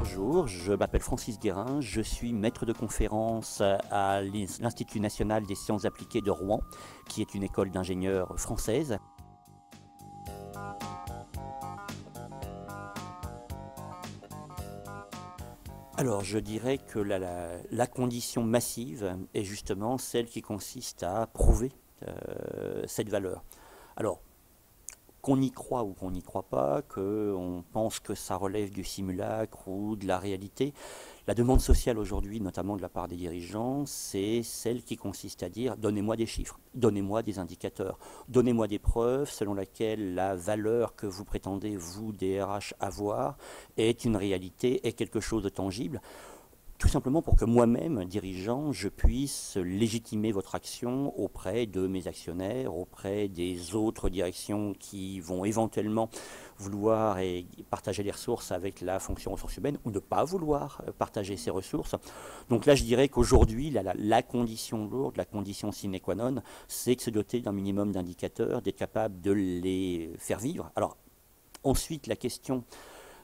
Bonjour, je m'appelle Francis Guérin, je suis maître de conférence à l'Institut national des sciences appliquées de Rouen, qui est une école d'ingénieurs française. Alors je dirais que la condition massive est justement celle qui consiste à prouver cette valeur. Alors, qu'on y croit ou qu'on n'y croit pas, qu'on pense que ça relève du simulacre ou de la réalité, la demande sociale aujourd'hui, notamment de la part des dirigeants, c'est celle qui consiste à dire donnez-moi des chiffres, donnez-moi des indicateurs, donnez-moi des preuves selon lesquelles la valeur que vous prétendez, vous, DRH, avoir, est une réalité, est quelque chose de tangible. Tout simplement pour que moi-même, dirigeant, je puisse légitimer votre action auprès de mes actionnaires, auprès des autres directions qui vont éventuellement vouloir partager les ressources avec la fonction ressources humaines ou ne pas vouloir partager ces ressources. Donc là, je dirais qu'aujourd'hui, la condition lourde, la condition sine qua non, c'est de se doter d'un minimum d'indicateurs, d'être capable de les faire vivre. Alors, ensuite, la question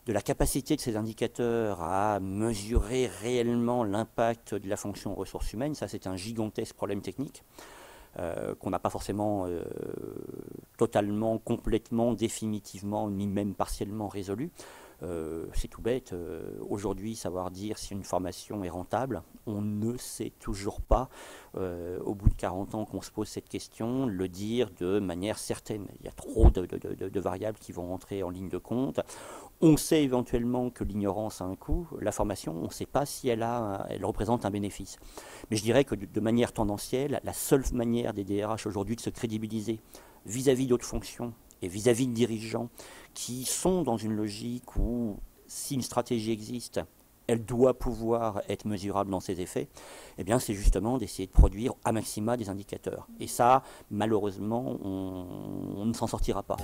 de la capacité de ces indicateurs à mesurer réellement l'impact de la fonction ressources humaines, ça c'est un gigantesque problème technique qu'on n'a pas forcément totalement, complètement, définitivement, ni même partiellement résolu. C'est tout bête. Aujourd'hui, savoir dire si une formation est rentable, on ne sait toujours pas, au bout de 40 ans qu'on se pose cette question, le dire de manière certaine. Il y a trop de variables qui vont rentrer en ligne de compte. On sait éventuellement que l'ignorance a un coût. La formation, on ne sait pas si elle représente un bénéfice. Mais je dirais que de manière tendancielle, la seule manière des DRH aujourd'hui de se crédibiliser vis-à-vis d'autres fonctions et vis-à-vis de dirigeants qui sont dans une logique où, si une stratégie existe, elle doit pouvoir être mesurable dans ses effets, eh bien c'est justement d'essayer de produire à maxima des indicateurs. Et ça, malheureusement, on ne s'en sortira pas.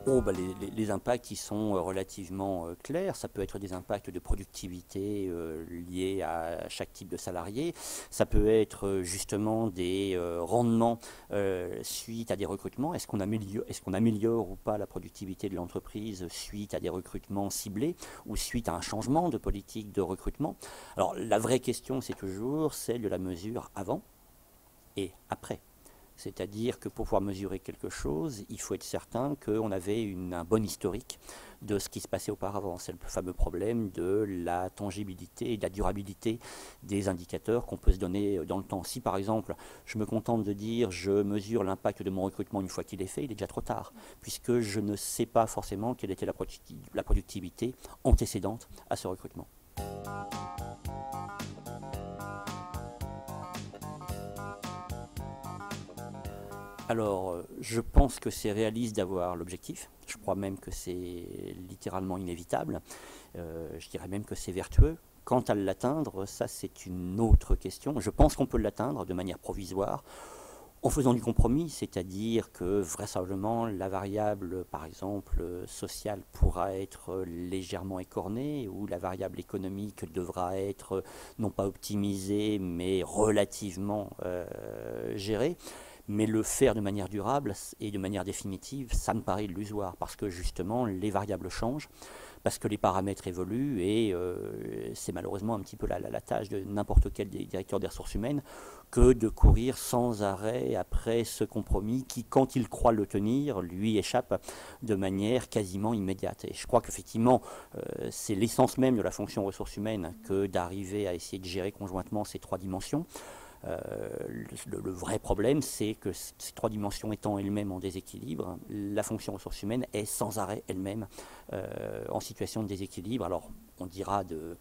Oh, bah les impacts ils sont relativement clairs. Ça peut être des impacts de productivité liés à chaque type de salarié. Ça peut être justement des rendements suite à des recrutements. Est-ce qu'on améliore ou pas la productivité de l'entreprise suite à des recrutements ciblés ou suite à un changement de politique de recrutement? Alors la vraie question c'est toujours celle de la mesure avant et après. C'est-à-dire que pour pouvoir mesurer quelque chose, il faut être certain qu'on avait un bon historique de ce qui se passait auparavant. C'est le fameux problème de la tangibilité et de la durabilité des indicateurs qu'on peut se donner dans le temps. Si par exemple, je me contente de dire je mesure l'impact de mon recrutement une fois qu'il est fait, il est déjà trop tard, puisque je ne sais pas forcément quelle était la productivité antécédente à ce recrutement. Alors, je pense que c'est réaliste d'avoir l'objectif. Je crois même que c'est littéralement inévitable. Je dirais même que c'est vertueux. Quant à l'atteindre, ça c'est une autre question. Je pense qu'on peut l'atteindre de manière provisoire en faisant du compromis, c'est-à-dire que vraisemblablement la variable, par exemple, sociale pourra être légèrement écornée ou la variable économique devra être non pas optimisée mais relativement gérée. Mais le faire de manière durable et de manière définitive, ça me paraît illusoire parce que justement les variables changent, parce que les paramètres évoluent et c'est malheureusement un petit peu la tâche de n'importe quel directeur des ressources humaines que de courir sans arrêt après ce compromis qui, quand il croit le tenir, lui échappe de manière quasiment immédiate. Et je crois qu'effectivement, c'est l'essence même de la fonction ressources humaines que d'arriver à essayer de gérer conjointement ces trois dimensions. Le vrai problème, c'est que ces trois dimensions étant elles-mêmes en déséquilibre, la fonction ressources humaines est sans arrêt elle-même en situation de déséquilibre. Alors, on dira de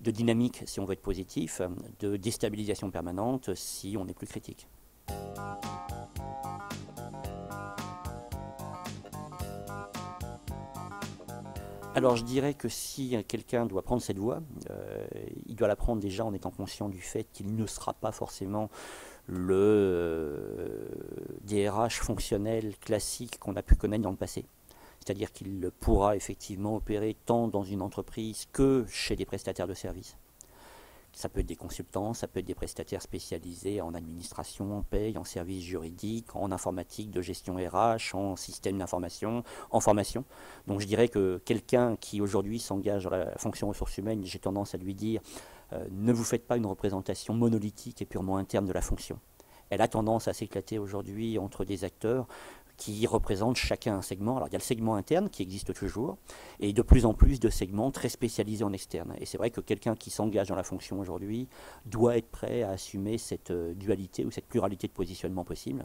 dynamique si on veut être positif, de déstabilisation permanente si on est plus critique. Alors je dirais que si quelqu'un doit prendre cette voie, il doit la prendre déjà en étant conscient du fait qu'il ne sera pas forcément le DRH fonctionnel classique qu'on a pu connaître dans le passé. C'est-à-dire qu'il pourra effectivement opérer tant dans une entreprise que chez des prestataires de services. Ça peut être des consultants, ça peut être des prestataires spécialisés en administration, en paye, en services juridiques, en informatique de gestion RH, en système d'information, en formation. Donc je dirais que quelqu'un qui aujourd'hui s'engage dans la fonction ressources humaines, j'ai tendance à lui dire ne vous faites pas une représentation monolithique et purement interne de la fonction. Elle a tendance à s'éclater aujourd'hui entre des acteurs qui représentent chacun un segment. Alors il y a le segment interne qui existe toujours, et de plus en plus de segments très spécialisés en externe. Et c'est vrai que quelqu'un qui s'engage dans la fonction aujourd'hui doit être prêt à assumer cette dualité ou cette pluralité de positionnement possible.